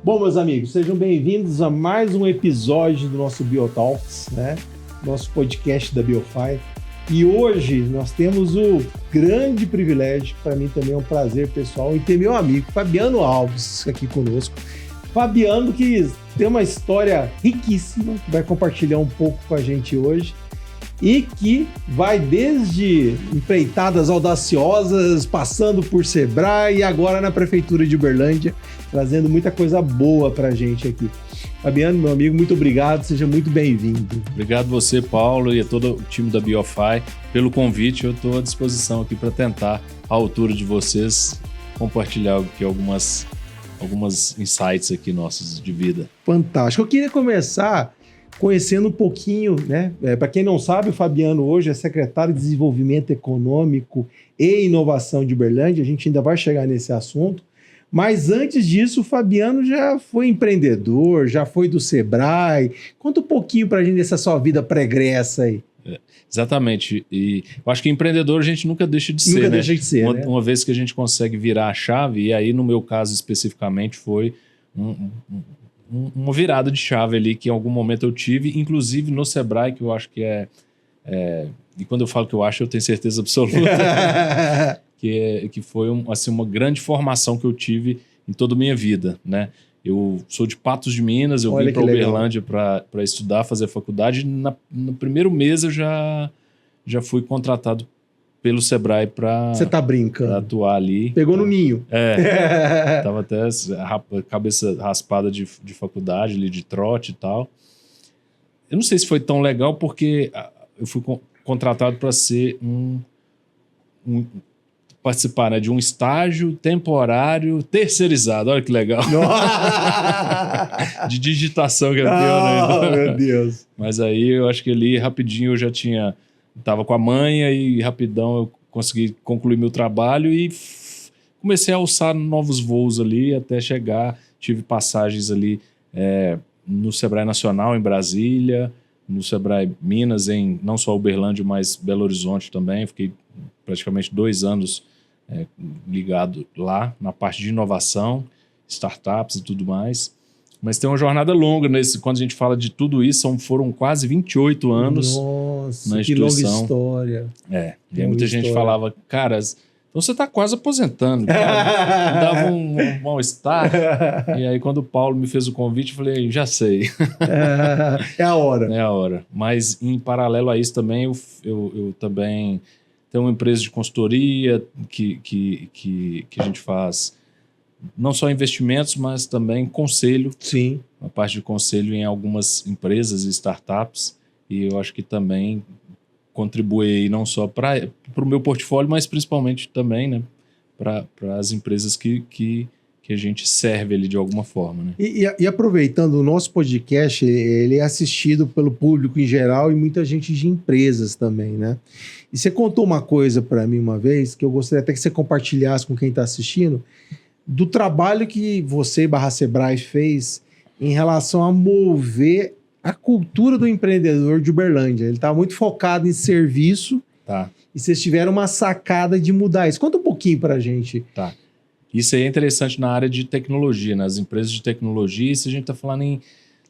Bom, meus amigos, sejam bem-vindos a mais um episódio do nosso Biotalks, né? Nosso podcast da BioFi. E hoje nós temos o grande privilégio, para mim também é um prazer pessoal, em ter meu amigo Fabiano Alves aqui conosco. Fabiano, que tem uma história riquíssima, que vai compartilhar um pouco com a gente hoje e que vai desde empreitadas audaciosas, passando por Sebrae e agora na Prefeitura de Uberlândia, trazendo muita coisa boa para a gente aqui. Fabiano, meu amigo, muito obrigado, seja muito bem-vindo. Obrigado você, Paulo, e a todo o time da BioFi pelo convite. Eu estou à disposição aqui para tentar, à altura de vocês, compartilhar aqui algumas insights aqui nossos de vida. Fantástico. Eu queria começar conhecendo um pouquinho, né? Para quem não sabe, o Fabiano hoje é secretário de Desenvolvimento Econômico e Inovação de Uberlândia. A gente ainda vai chegar nesse assunto. Mas antes disso, o Fabiano já foi empreendedor, já foi do Sebrae. Conta um pouquinho para a gente dessa sua vida pregressa aí. Exatamente. E eu acho que empreendedor a gente nunca deixa de ser, Nunca né? deixa de ser, né? Uma vez que a gente consegue virar a chave, e aí no meu caso especificamente foi uma virada de chave ali que em algum momento eu tive, inclusive no Sebrae, que eu acho que e quando eu falo que eu acho, eu tenho certeza absoluta, que foi uma grande formação que eu tive em toda a minha vida, né? Eu sou de Patos de Minas, eu vim para Uberlândia para estudar, fazer faculdade. No primeiro mês eu já fui contratado pelo Sebrae para Você tá brincando? Atuar ali. Pegou no ninho. Tava até cabeça raspada de faculdade, ali de trote e tal. Eu não sei se foi tão legal porque eu fui contratado para ser participar, né, de um estágio temporário terceirizado. Olha que legal. De digitação que é pior, né? Meu Deus. Mas aí eu acho que ali rapidinho eu já tava com a manha e rapidão eu consegui concluir meu trabalho e comecei a alçar novos voos ali até chegar. Tive passagens ali no Sebrae Nacional em Brasília, no Sebrae Minas em não só Uberlândia, mas Belo Horizonte também. Fiquei praticamente 2 anos ligado lá na parte de inovação, startups e tudo mais. Mas tem uma jornada longa quando a gente fala de tudo isso, foram quase 28 anos. Nossa, na que instituição. longa história. E aí muita gente falava, cara, então você está quase aposentando. Cara, dava um mal-estar. E aí quando o Paulo me fez o convite, eu falei, já sei. É a hora. É a hora. Mas em paralelo a isso também, eu também tenho uma empresa de consultoria que a gente faz não só investimentos, mas também conselho. Sim. Uma parte de conselho em algumas empresas e startups. E eu acho que também contribui não só para o meu portfólio, mas principalmente também, né, para as empresas que a gente serve ali de alguma forma. Né? E aproveitando, o nosso podcast, ele é assistido pelo público em geral e muita gente de empresas também, né? E você contou uma coisa para mim uma vez, que eu gostaria até que você compartilhasse com quem está assistindo, do trabalho que você, /Sebrae, fez em relação a mover a cultura do empreendedor de Uberlândia. Ele estava muito focado em serviço. Tá. E vocês tiveram uma sacada de mudar isso. Conta um pouquinho para a gente. Tá. Isso aí é interessante na área de tecnologia, nas empresas de tecnologia. Isso a gente está falando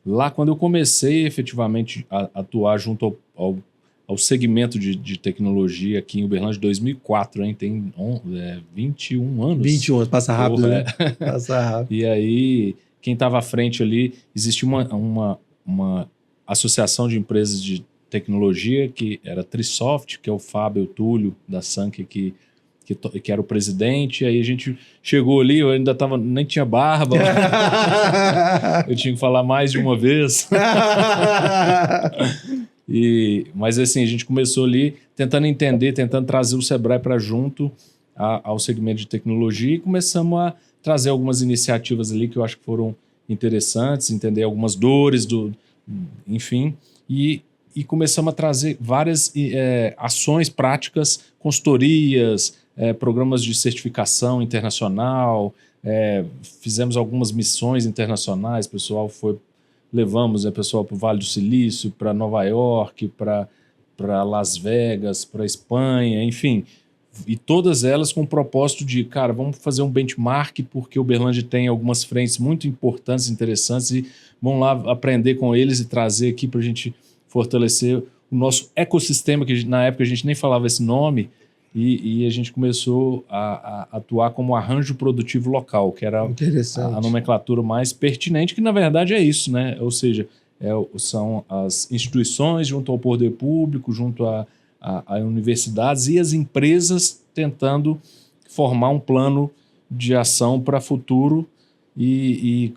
lá quando eu comecei efetivamente a atuar junto ao segmento de tecnologia aqui em Uberlândia, 2004, hein? Tem 21 anos. 21 anos, passa rápido, né? Passa rápido. E aí, quem estava à frente ali, existia uma associação de empresas de tecnologia que era a Trisoft, que é o Fábio Túlio da Sank, que era o presidente. Aí a gente chegou ali, eu ainda nem tinha barba. Eu tinha que falar mais de uma vez. Mas assim, a gente começou ali tentando entender, tentando trazer o Sebrae para junto ao segmento de tecnologia e começamos a trazer algumas iniciativas ali que eu acho que foram interessantes, entender algumas dores, enfim, e começamos a trazer várias ações práticas, consultorias, programas de certificação internacional, fizemos algumas missões internacionais, levamos o pessoal para o Vale do Silício, para Nova York, para Las Vegas, para Espanha, enfim, E todas elas com o propósito de, cara, vamos fazer um benchmark, porque o Uberlândia tem algumas frentes muito importantes, interessantes, e vamos lá aprender com eles e trazer aqui para a gente fortalecer o nosso ecossistema, que na época a gente nem falava esse nome, e a gente começou a atuar como arranjo produtivo local, que era a nomenclatura mais pertinente, que na verdade é isso, né? Ou seja, são as instituições junto ao poder público, junto a universidades e as empresas tentando formar um plano de ação para futuro e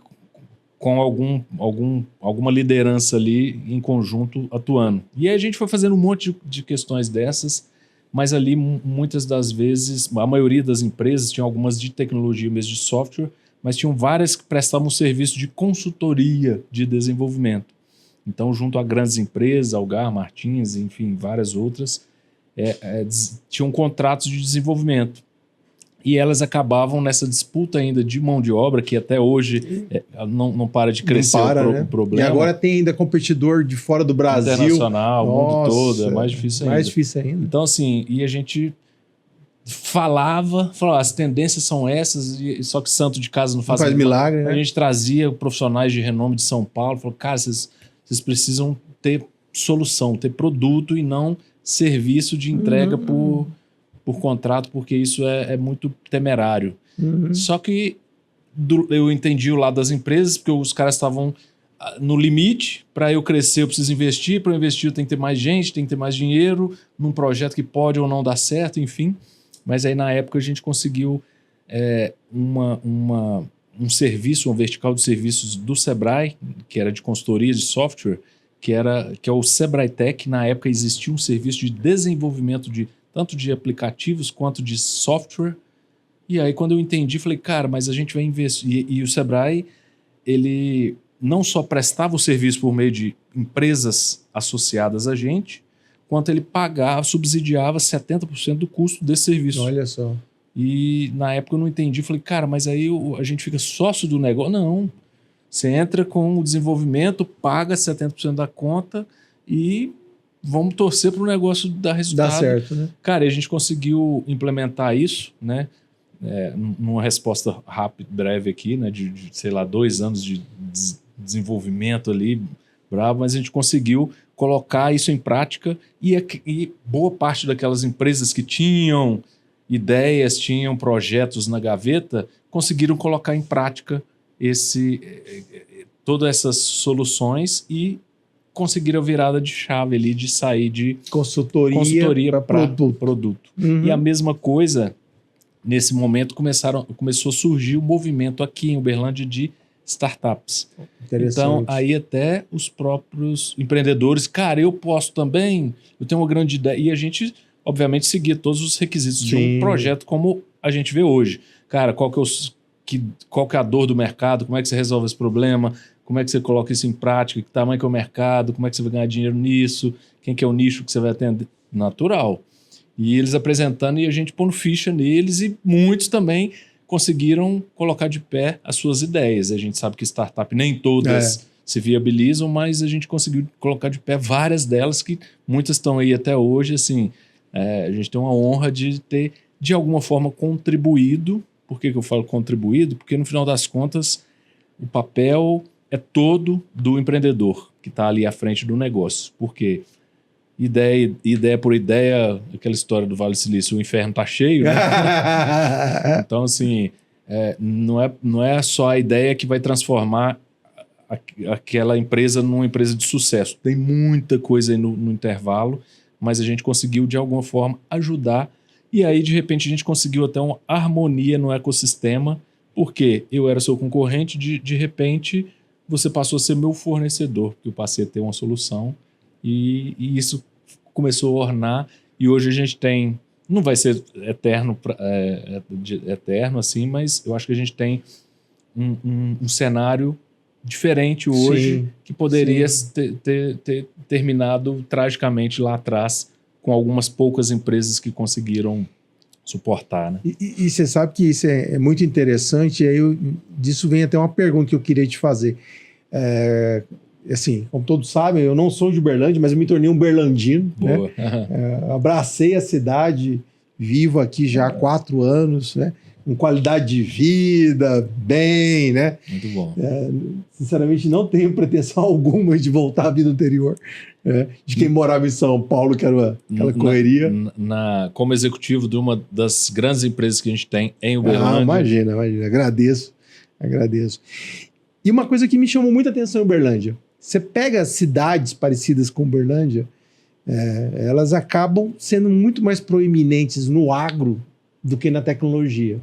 com alguma liderança ali em conjunto atuando. E aí a gente foi fazendo um monte de questões dessas, mas ali muitas das vezes, a maioria das empresas tinham algumas de tecnologia mesmo, de software, mas tinham várias que prestavam serviço de consultoria de desenvolvimento. Então, junto a grandes empresas, Algar, Martins, enfim, várias outras, tinham contratos de desenvolvimento. E elas acabavam nessa disputa ainda de mão de obra, que até hoje não para de crescer o problema. E agora tem ainda competidor de fora do Brasil. Internacional, o mundo todo, é mais difícil ainda. Mais difícil ainda. Então, assim, e a gente falava, as tendências são essas, só que santo de casa não faz milagre, né? A gente trazia profissionais de renome de São Paulo, falou, cara, vocês precisam ter solução, ter produto e não serviço de entrega por contrato, porque isso é muito temerário. Só que eu entendi o lado das empresas, porque os caras estavam no limite. Para eu crescer, eu preciso investir. Para eu investir, eu tenho que ter mais gente, tenho que ter mais dinheiro num projeto que pode ou não dar certo, enfim. Mas aí, na época, a gente conseguiu um serviço, uma vertical de serviços do Sebrae, que era de consultoria de software, que é o Sebrae Tech. Na época existia um serviço de desenvolvimento tanto de aplicativos quanto de software. E aí, quando eu entendi, falei, cara, mas a gente vai investir. E o Sebrae, ele não só prestava o serviço por meio de empresas associadas a gente, quanto ele subsidiava 70% do custo desse serviço. Olha só. E na época eu não entendi, falei, cara, mas aí a gente fica sócio do negócio? Não. Você entra com o desenvolvimento, paga 70% da conta e vamos torcer para o negócio dar resultado. Dá certo, né? Cara, e a gente conseguiu implementar isso, né? Numa resposta rápida, breve aqui, né? De sei lá, 2 anos de desenvolvimento ali, bravo, mas a gente conseguiu colocar isso em prática e boa parte daquelas empresas que tinham ideias, tinham projetos na gaveta, conseguiram colocar em prática todas essas soluções e conseguiram a virada de chave ali de sair de consultoria para produto. E a mesma coisa, nesse momento, começou a surgir o movimento aqui em Uberlândia de startups. Então, aí até os próprios empreendedores, cara, eu posso também, eu tenho uma grande ideia. E a gente, obviamente, seguia todos os requisitos de um projeto como a gente vê hoje. Cara, qual que é a dor do mercado? Como é que você resolve esse problema? Como é que você coloca isso em prática? Que tamanho que é o mercado? Como é que você vai ganhar dinheiro nisso? Quem que é o nicho que você vai atender? Natural. E eles apresentando e a gente pondo ficha neles, e muitos também conseguiram colocar de pé as suas ideias. A gente sabe que startup nem todas se viabilizam, mas a gente conseguiu colocar de pé várias delas, que muitas estão aí até hoje. Assim, a gente tem uma honra de ter, de alguma forma, contribuído. Por que eu falo contribuído? Porque, no final das contas, o papel é todo do empreendedor que está ali à frente do negócio. Por quê? Ideia por ideia, aquela história do Vale do Silício, o inferno está cheio, né? Então, assim, não é só a ideia que vai transformar aquela empresa numa empresa de sucesso. Tem muita coisa aí no intervalo, mas a gente conseguiu, de alguma forma, ajudar. E aí, de repente, a gente conseguiu até uma harmonia no ecossistema, porque eu era seu concorrente, de repente, você passou a ser meu fornecedor, porque eu passei a ter uma solução. E isso começou a ornar, e hoje a gente tem, não vai ser eterno assim, mas eu acho que a gente tem um cenário diferente hoje, que poderia ter terminado tragicamente lá atrás, com algumas poucas empresas que conseguiram suportar, né? E você sabe que isso é muito interessante, e aí disso vem até uma pergunta que eu queria te fazer. Assim, como todos sabem, eu não sou de Uberlândia, mas eu me tornei um berlandino, né? Abracei a cidade vivo aqui já há 4 anos, né? Com qualidade de vida, bem, né? Muito bom. Sinceramente, não tenho pretensão alguma de voltar à vida anterior, de quem morava em São Paulo, que era aquela correria. Como executivo de uma das grandes empresas que a gente tem em Uberlândia. Imagina. Agradeço. E uma coisa que me chamou muita atenção em Uberlândia, você pega cidades parecidas com Uberlândia, elas acabam sendo muito mais proeminentes no agro do que na tecnologia.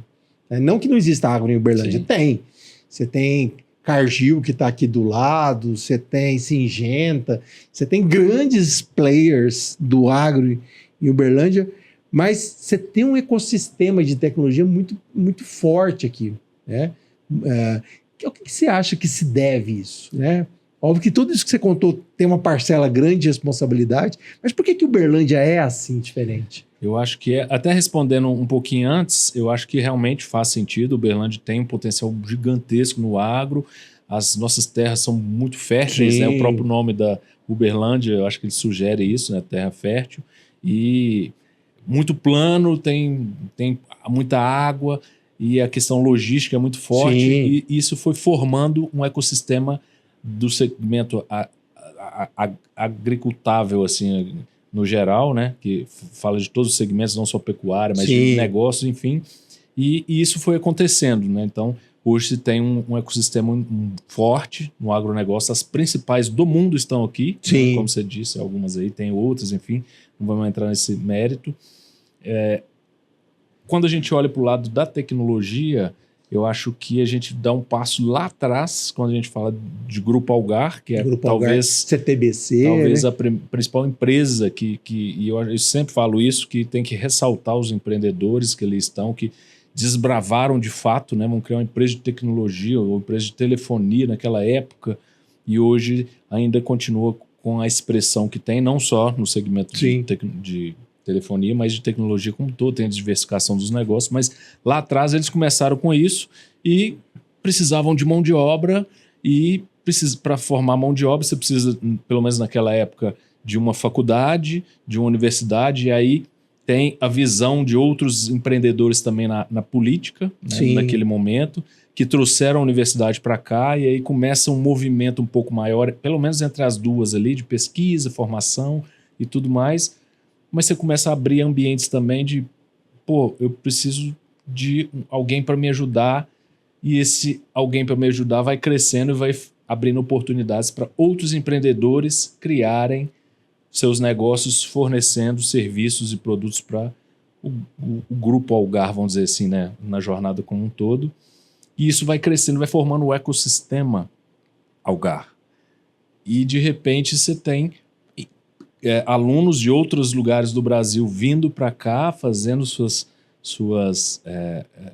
Não que não exista agro em Uberlândia, Sim. tem. Você tem Cargill, que está aqui do lado, você tem Syngenta, você tem grandes players do agro em Uberlândia, mas você tem um ecossistema de tecnologia muito, muito forte aqui, né? O que você acha que se deve isso, né? Óbvio que tudo isso que você contou tem uma parcela grande de responsabilidade, mas por que Uberlândia é assim diferente? Eu acho que até respondendo um pouquinho antes, eu acho que realmente faz sentido. Uberlândia tem um potencial gigantesco no agro, as nossas terras são muito férteis, né? O próprio nome da Uberlândia, eu acho que ele sugere isso, né? Terra fértil, e muito plano, tem muita água, e a questão logística é muito forte, e isso foi formando um ecossistema do segmento agricultável, assim, no geral, né? Que fala de todos os segmentos, não só pecuária, mas de negócios, enfim. E isso foi acontecendo, né? Então, hoje se tem um ecossistema forte no agronegócio. As principais do mundo estão aqui, né? Como você disse, algumas aí, tem outras, enfim. Não vamos entrar nesse mérito. Quando a gente olha para o lado da tecnologia, eu acho que a gente dá um passo lá atrás, quando a gente fala de Grupo Algar, que é talvez CTBC, talvez né? a principal empresa e eu sempre falo isso, que tem que ressaltar os empreendedores que ali estão, que desbravaram de fato, né? Vão criar uma empresa de tecnologia ou uma empresa de telefonia naquela época, e hoje ainda continua com a expressão que tem, não só no segmento de telefonia, mas de tecnologia como um todo, tem a diversificação dos negócios, mas lá atrás eles começaram com isso e precisavam de mão de obra, e para formar mão de obra você precisa, pelo menos naquela época, de uma faculdade, de uma universidade, e aí tem a visão de outros empreendedores também na política, né, naquele momento, que trouxeram a universidade para cá, e aí começa um movimento um pouco maior, pelo menos entre as duas ali, de pesquisa, formação e tudo mais. Mas você começa a abrir ambientes também de, eu preciso de alguém para me ajudar, e esse alguém para me ajudar vai crescendo e vai abrindo oportunidades para outros empreendedores criarem seus negócios, fornecendo serviços e produtos para o grupo Algar, vamos dizer assim, né, na jornada como um todo. E isso vai crescendo, vai formando o ecossistema Algar. E de repente você tem alunos de outros lugares do Brasil vindo para cá, fazendo suas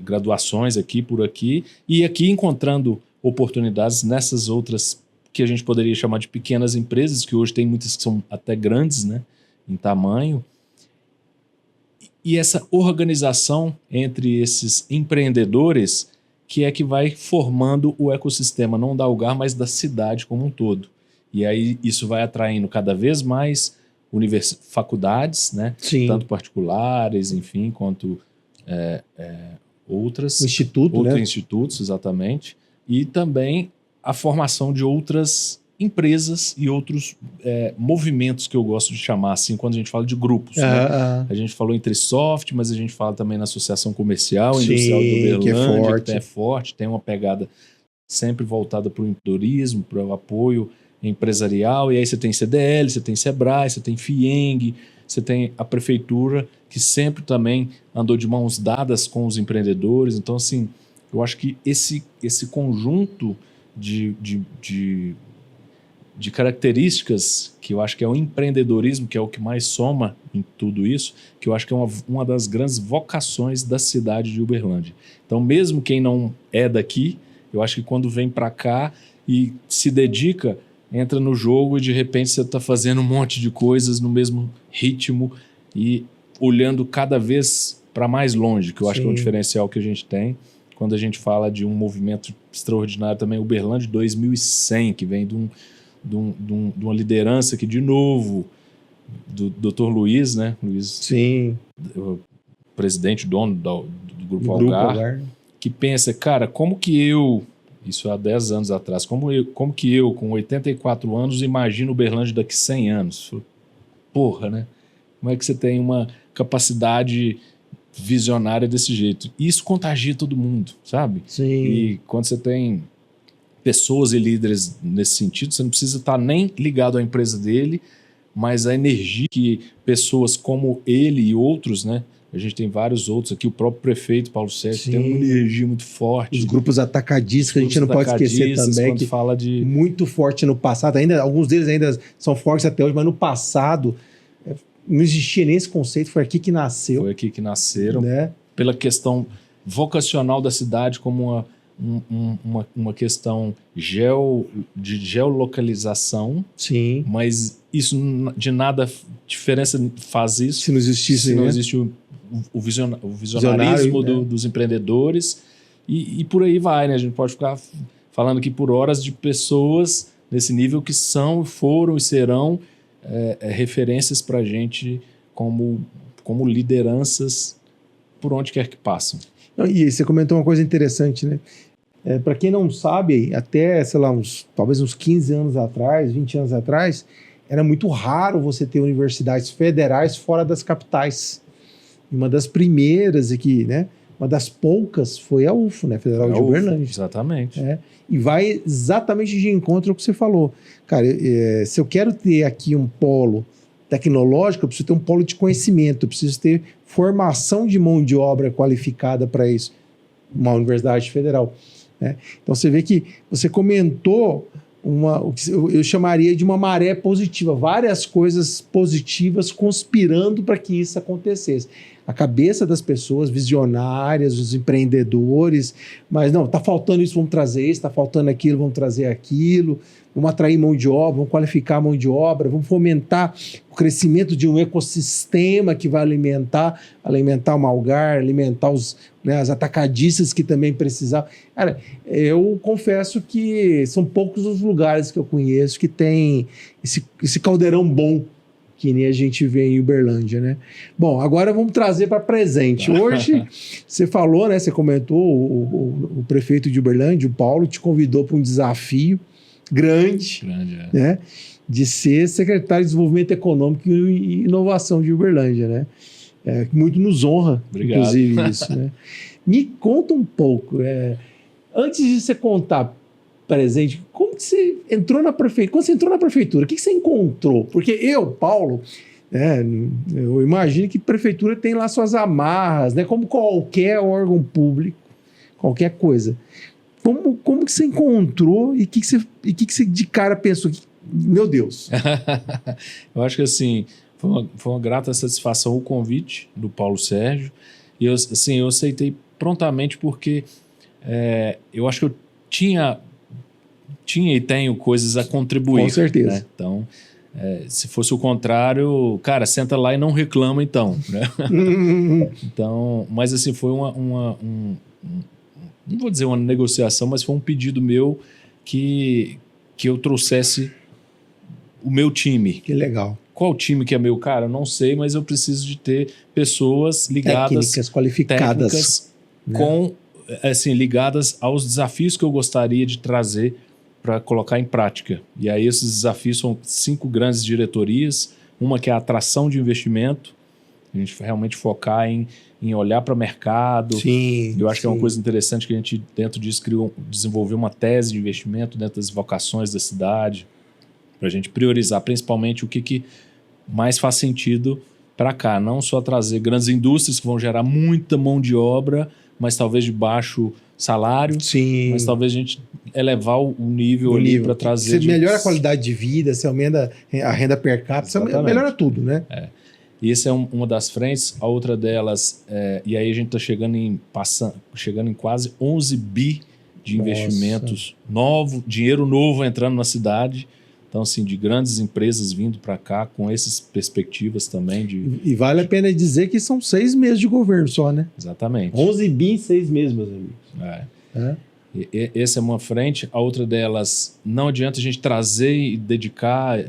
graduações aqui por aqui, e aqui encontrando oportunidades nessas outras que a gente poderia chamar de pequenas empresas, que hoje tem muitas que são até grandes, né, em tamanho. E essa organização entre esses empreendedores que é que vai formando o ecossistema, não da Algar, mas da cidade como um todo. E aí isso vai atraindo cada vez mais faculdades, né? Tanto particulares, enfim, quanto outros institutos, exatamente. E também a formação de outras empresas e outros movimentos que eu gosto de chamar assim, quando a gente fala de grupos. Né? A gente falou entre soft, mas a gente fala também na Associação Comercial Industrial de Uberlândia, que é forte, tem uma pegada sempre voltada para o empreendedorismo, para o apoio empresarial, e aí você tem CDL, você tem Sebrae, você tem FIENG, você tem a prefeitura, que sempre também andou de mãos dadas com os empreendedores. Então, assim, eu acho que esse conjunto de características, que eu acho que é o empreendedorismo, que é o que mais soma em tudo isso, que eu acho que é uma das grandes vocações da cidade de Uberlândia. Então, mesmo quem não é daqui, eu acho que quando vem para cá e se dedica, entra no jogo e de repente você está fazendo um monte de coisas no mesmo ritmo e olhando cada vez para mais longe, que eu acho que é um diferencial que a gente tem quando a gente fala de um movimento extraordinário também, Uberlândia 2100, que vem de uma liderança que, de novo, do Dr. Luiz, né? presidente, dono do Grupo Algar, que pensa, cara, como que eu, isso há 10 anos atrás, como que eu, com 84 anos, imagino Uberlândia daqui 100 anos? Porra, né? Como é que você tem uma capacidade visionária desse jeito? Isso contagia todo mundo, sabe? Sim. E quando você tem pessoas e líderes nesse sentido, você não precisa estar nem ligado à empresa dele, mas a energia que pessoas como ele e outros, né? A gente tem vários outros aqui, o próprio prefeito Paulo Sérgio tem uma energia muito forte. Os grupos atacadistas, que a gente não pode esquecer também, que fala de... muito forte no passado, ainda, alguns deles ainda são fortes até hoje, mas no passado não existia nem esse conceito, foi aqui que nasceu. Foi aqui que nasceram, né? Pela questão vocacional da cidade como uma questão de geolocalização. Sim. Mas isso de nada diferença faz isso. Se não existisse, se não existe o visionarismo dos empreendedores e por aí vai, né? A gente pode ficar falando aqui por horas de pessoas nesse nível que são, foram e serão referências para a gente como lideranças por onde quer que passam. E você comentou uma coisa interessante, né? Para quem não sabe, até, sei lá, talvez uns 15 anos atrás, 20 anos atrás, era muito raro você ter universidades federais fora das capitais. Uma das primeiras aqui, né? Uma das poucas foi a UFO, né? Federal de Uberlândia. Exatamente. E vai exatamente de encontro ao que você falou. Cara, se eu quero ter aqui um polo tecnológico, eu preciso ter um polo de conhecimento, eu preciso ter formação de mão de obra qualificada para isso. Uma universidade federal. Né? Então você vê que você comentou o que eu chamaria de uma maré positiva, várias coisas positivas conspirando para que isso acontecesse. A cabeça das pessoas visionárias, os empreendedores, mas não, está faltando isso, vamos trazer isso, está faltando aquilo, vamos trazer aquilo, vamos atrair mão de obra, vamos qualificar a mão de obra, vamos fomentar o crescimento de um ecossistema que vai alimentar o Algar, alimentar as atacadistas que também precisavam. Cara, eu confesso que são poucos os lugares que eu conheço que tem esse caldeirão bom que nem a gente vê em Uberlândia, né? Bom, agora vamos trazer para presente. Hoje, você falou, né? Você comentou, o prefeito de Uberlândia, o Paulo, te convidou para um desafio grande né? De ser secretário de Desenvolvimento Econômico e Inovação de Uberlândia, né? Muito nos honra, Obrigado. Inclusive, isso, né? Me conta um pouco, antes de você contar presente, como que você entrou na prefeitura? Quando você entrou na prefeitura, o que você encontrou? Porque eu, Paulo, eu imagino que a prefeitura tem lá suas amarras, né? Como qualquer órgão público, qualquer coisa. Como que você encontrou e o que você de cara pensou? Meu Deus! Eu acho que assim, foi uma grata satisfação o convite do Paulo Sérgio. E eu aceitei prontamente porque eu acho que eu tinha e tenho coisas a contribuir. Com certeza. Né? Então, se fosse o contrário, cara, senta lá e não reclama então. Né? Então, mas assim, foi não vou dizer uma negociação, mas foi um pedido meu que eu trouxesse o meu time. Que legal. Qual time que é meu? Cara, eu não sei, mas eu preciso de ter pessoas ligadas... Técnicas qualificadas. Né? Ligadas aos desafios que eu gostaria de trazer para colocar em prática. E aí esses desafios são 5 grandes diretorias. Uma que é a atração de investimento. A gente realmente focar em olhar para o mercado. Sim, eu acho que é uma coisa interessante que a gente, dentro disso, desenvolveu uma tese de investimento dentro das vocações da cidade, para a gente priorizar principalmente o que mais faz sentido para cá. Não só trazer grandes indústrias que vão gerar muita mão de obra, mas talvez de baixo salário. Sim. Mas talvez a gente elevar o nível ali para trazer... Você melhora a qualidade de vida, você aumenta a renda per capita, você melhora tudo, né? E essa é uma das frentes. A outra delas, e aí a gente está chegando em quase 11 bi de investimentos novos, dinheiro novo entrando na cidade. Então, assim, de grandes empresas vindo para cá com essas perspectivas também. E vale a pena dizer que são 6 meses de governo só, né? Exatamente. 11 bi em 6 meses, meus amigos. Essa é uma frente. A outra delas, não adianta a gente trazer e dedicar,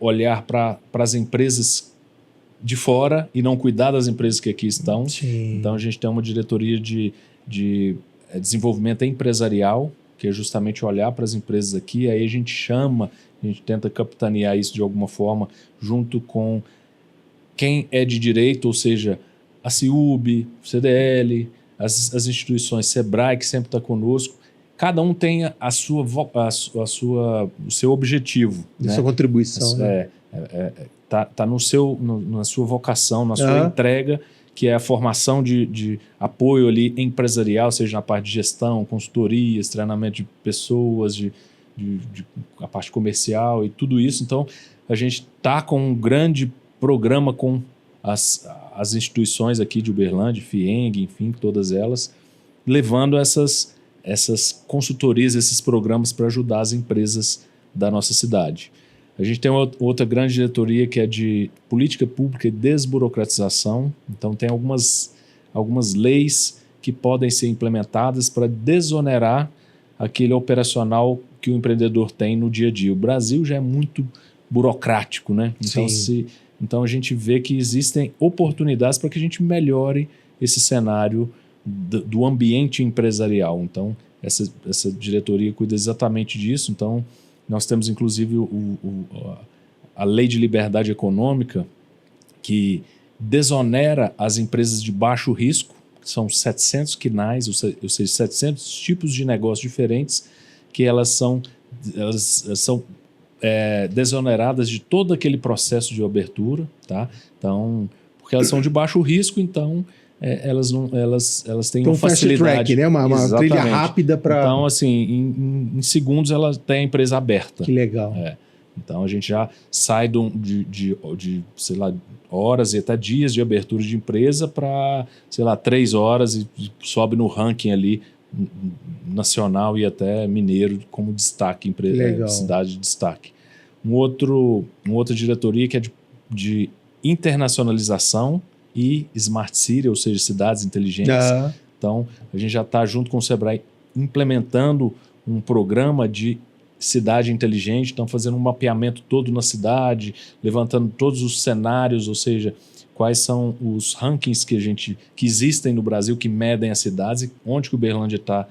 olhar para as empresas de fora e não cuidar das empresas que aqui estão. Sim. Então a gente tem uma diretoria de desenvolvimento empresarial, que é justamente olhar para as empresas aqui, aí a gente tenta capitanear isso de alguma forma junto com quem é de direito, ou seja, a CIUB, CDL, as instituições, SEBRAE, que sempre está conosco. Cada um tem o seu objetivo. A né? sua contribuição. Né? Tá na sua vocação, na sua entrega, que é a formação de apoio ali empresarial, seja na parte de gestão, consultorias, treinamento de pessoas, a parte comercial e tudo isso. Então, a gente está com um grande programa com as instituições aqui de Uberlândia, FIENG, enfim, todas elas, levando essas consultorias, esses programas para ajudar as empresas da nossa cidade. A gente tem outra grande diretoria que é de política pública e desburocratização. Então, tem algumas leis que podem ser implementadas para desonerar aquele operacional que o empreendedor tem no dia a dia. O Brasil já é muito burocrático, né? Então, a gente vê que existem oportunidades para que a gente melhore esse cenário do ambiente empresarial. Então, essa diretoria cuida exatamente disso. Então, nós temos, inclusive, a Lei de Liberdade Econômica, que desonera as empresas de baixo risco, que são 700 quinais, ou seja, 700 tipos de negócios diferentes, que elas são desoneradas de todo aquele processo de abertura, tá? Então, porque elas são de baixo risco, então elas têm uma facilidade. Fast track, né? Uma trilha rápida para... Então, assim, em segundos ela tem a empresa aberta. Que legal. Então, a gente já sai de sei lá, horas e até dias de abertura de empresa para, sei lá, 3 horas e sobe no ranking ali nacional e até mineiro como destaque, cidade de destaque. Outra diretoria que é de internacionalização e Smart City, ou seja, cidades inteligentes. Então, a gente já está junto com o SEBRAE implementando um programa de cidade inteligente, estão fazendo um mapeamento todo na cidade, levantando todos os cenários, ou seja, quais são os rankings que existem no Brasil que medem as cidades e onde que o Uberlândia está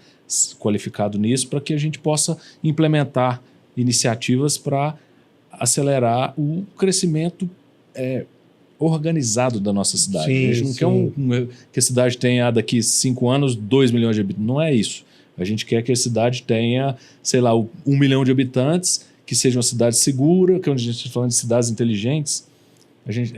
qualificado nisso, para que a gente possa implementar iniciativas para acelerar o crescimento organizado da nossa cidade. Sim, a gente não quer que a cidade tenha daqui 5 anos 2 milhões de habitantes. Não é isso. A gente quer que a cidade tenha, sei lá, 1 milhão de habitantes, que seja uma cidade segura, que é onde a gente está falando de cidades inteligentes. A gente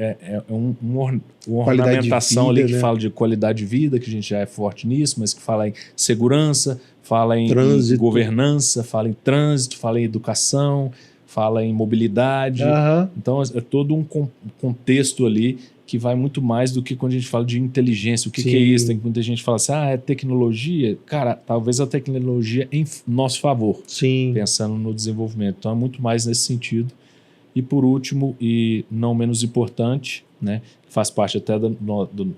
uma ornamentação vida, ali que fala de qualidade de vida, que a gente já é forte nisso, mas que fala em segurança, fala em governança, fala em trânsito, fala em educação, fala em mobilidade. Então, é todo um contexto ali que vai muito mais do que quando a gente fala de inteligência. O que é isso? Tem muita gente que fala assim, é tecnologia. Cara, talvez a tecnologia em nosso favor, pensando no desenvolvimento. Então, é muito mais nesse sentido. E, por último, e não menos importante, né, faz parte até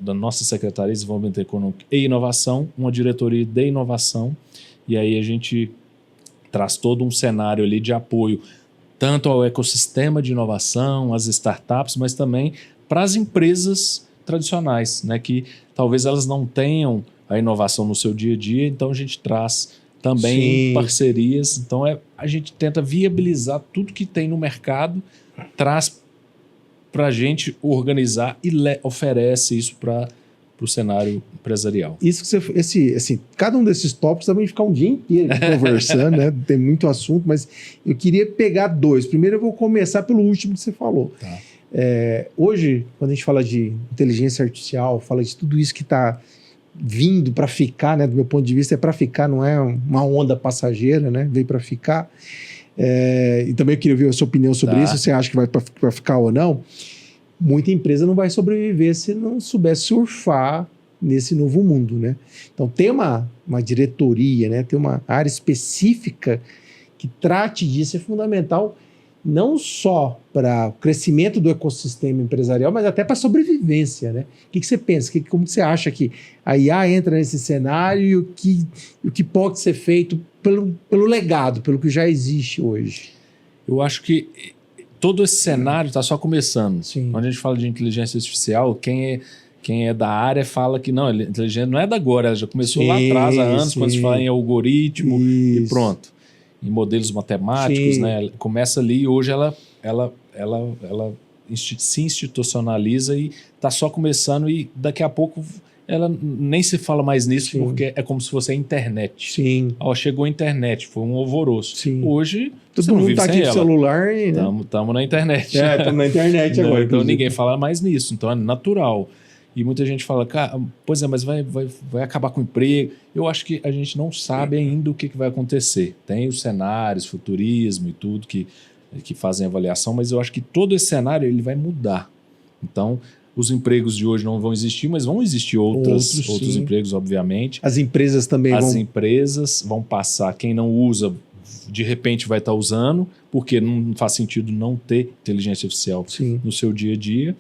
da nossa Secretaria de Desenvolvimento Econômico e Inovação, uma diretoria de inovação. E aí a gente traz todo um cenário ali de apoio tanto ao ecossistema de inovação, às startups, mas também para as empresas tradicionais, né, que talvez elas não tenham a inovação no seu dia a dia, então a gente traz também parcerias. Então a gente tenta viabilizar tudo que tem no mercado, traz para a gente organizar e oferece isso para o cenário empresarial. Isso que cada um desses tópicos também ficar um dia inteiro conversando, né? Tem muito assunto, mas eu queria pegar 2. Primeiro eu vou começar pelo último que você falou. Tá. Hoje, quando a gente fala de inteligência artificial, fala de tudo isso que está vindo para ficar, né? Do meu ponto de vista, é para ficar, não é uma onda passageira, né? Veio para ficar. E também eu queria ver a sua opinião sobre isso, se você acha que vai para ficar ou não. Muita empresa não vai sobreviver se não souber surfar nesse novo mundo, né? Então, ter uma diretoria, né? Ter uma área específica que trate disso é fundamental, não só para o crescimento do ecossistema empresarial, mas até para a sobrevivência, né? O que você pensa? Como você acha que a IA entra nesse cenário e o que pode ser feito pelo legado, pelo que já existe hoje? Eu acho que todo esse cenário está só começando. Sim. Quando a gente fala de inteligência artificial, quem é da área fala que não, a inteligência não é da agora, ela já começou lá atrás, há anos, quando se fala em algoritmo e pronto. Em modelos matemáticos, né? Começa ali e hoje ela se institucionaliza e está só começando e daqui a pouco ela nem se fala mais nisso porque é como se fosse a internet. Sim. Chegou a internet, foi um alvoroço. Sim. Hoje, todo mundo está aqui com celular e... Estamos na internet. Estamos na internet agora. Então ninguém fala mais nisso, então é natural. E muita gente fala, cara, pois é, mas vai acabar com o emprego. Eu acho que a gente não sabe ainda o que vai acontecer. Tem os cenários, futurismo e tudo que fazem avaliação, mas eu acho que todo esse cenário ele vai mudar. Então, os empregos de hoje não vão existir, mas vão existir outros empregos, obviamente. As empresas também As empresas vão passar, quem não usa, de repente vai estar usando, porque não faz sentido não ter inteligência artificial no seu dia a dia.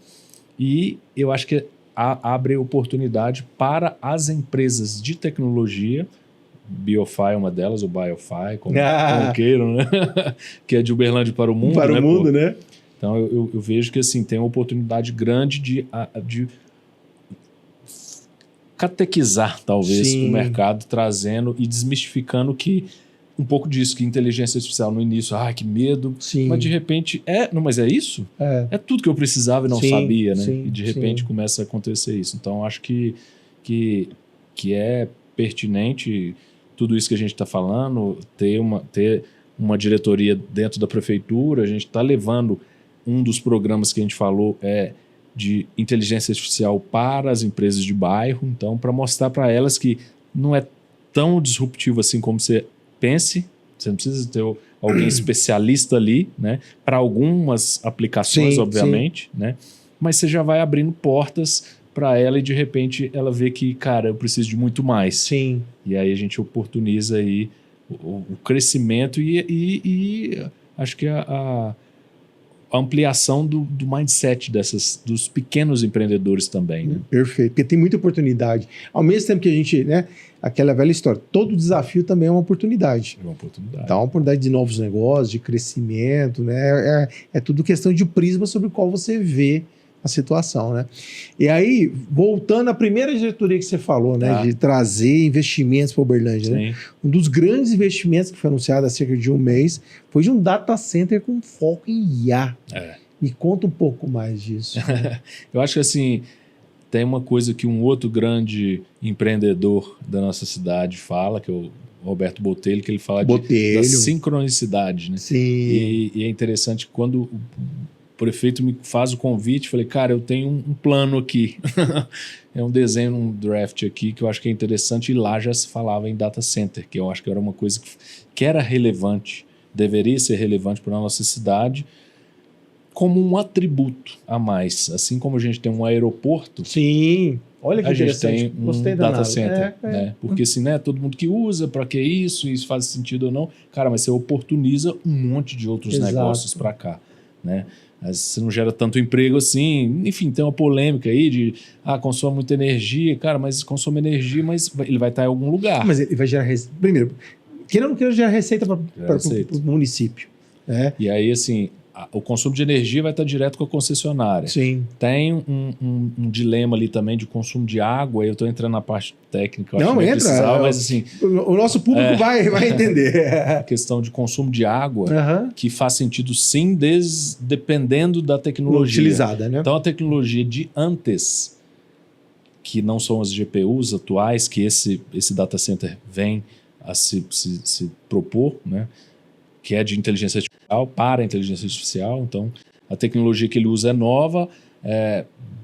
E eu acho que abre oportunidade para as empresas de tecnologia, BioFi é uma delas, o BioFi, como queiram, né? Que é de Uberlândia para o mundo. Para o mundo, né? Então eu vejo que assim, tem uma oportunidade grande de catequizar, talvez, o mercado, trazendo e desmistificando que um pouco disso, que inteligência artificial no início, que medo, mas de repente, mas é isso? É tudo que eu precisava e não sabia, né? E de repente começa a acontecer isso. Então, acho que é pertinente tudo isso que a gente está falando, ter uma diretoria dentro da prefeitura. A gente está levando um dos programas que a gente falou de inteligência artificial para as empresas de bairro, então, para mostrar para elas que não é tão disruptivo assim como você pense, você não precisa ter alguém especialista ali, né? Para algumas aplicações, obviamente, né? Mas você já vai abrindo portas para ela e de repente ela vê que, cara, eu preciso de muito mais. Sim. E aí a gente oportuniza aí o crescimento e acho que a ampliação do mindset dos pequenos empreendedores também. Né? Perfeito, porque tem muita oportunidade. Ao mesmo tempo que a gente, né, aquela velha história, todo desafio também é uma oportunidade. É uma oportunidade. Dá uma oportunidade de novos negócios, de crescimento, né? É tudo questão de prisma sobre o qual você vê a situação, né? E aí, voltando à primeira diretoria que você falou, né? De trazer investimentos para Uberlândia, né? Um dos grandes investimentos que foi anunciado há cerca de um mês foi de um data center com foco em IA. Me conta um pouco mais disso. Né? Eu acho que assim, tem uma coisa que um outro grande empreendedor da nossa cidade fala, que é o Roberto Botelho, que ele fala da sincronicidade, né? Sim. E é interessante quando o prefeito me faz o convite, falei, cara, eu tenho um plano aqui. É um desenho, um draft aqui que eu acho que é interessante, e lá já se falava em data center, que eu acho que era uma coisa que era relevante, deveria ser relevante para a nossa cidade, como um atributo a mais. Assim como a gente tem um aeroporto, sim, olha que a gente tem um data center. É. Né? Porque assim, né, todo mundo que usa, para que isso faz sentido ou não, cara, mas você oportuniza um monte de outros negócios para cá, né? Você não gera tanto emprego assim, enfim, tem uma polêmica aí de consome muita energia, cara, mas consome energia, mas ele vai estar em algum lugar. Mas ele vai gerar, primeiro, querendo ou não queira, gerar receita para o município. Né? E aí, assim, o consumo de energia vai estar direto com a concessionária. Sim. Tem um dilema ali também de consumo de água, eu estou entrando na parte técnica, eu não, acho que entra, precisava, mas assim... O nosso público vai entender. A questão de consumo de água, que faz sentido sim, dependendo da tecnologia. Utilizada, né? Então, a tecnologia de antes, que não são as GPUs atuais, que esse data center vem a se propor, né? Que é de inteligência artificial para a inteligência artificial. Então, a tecnologia que ele usa é nova,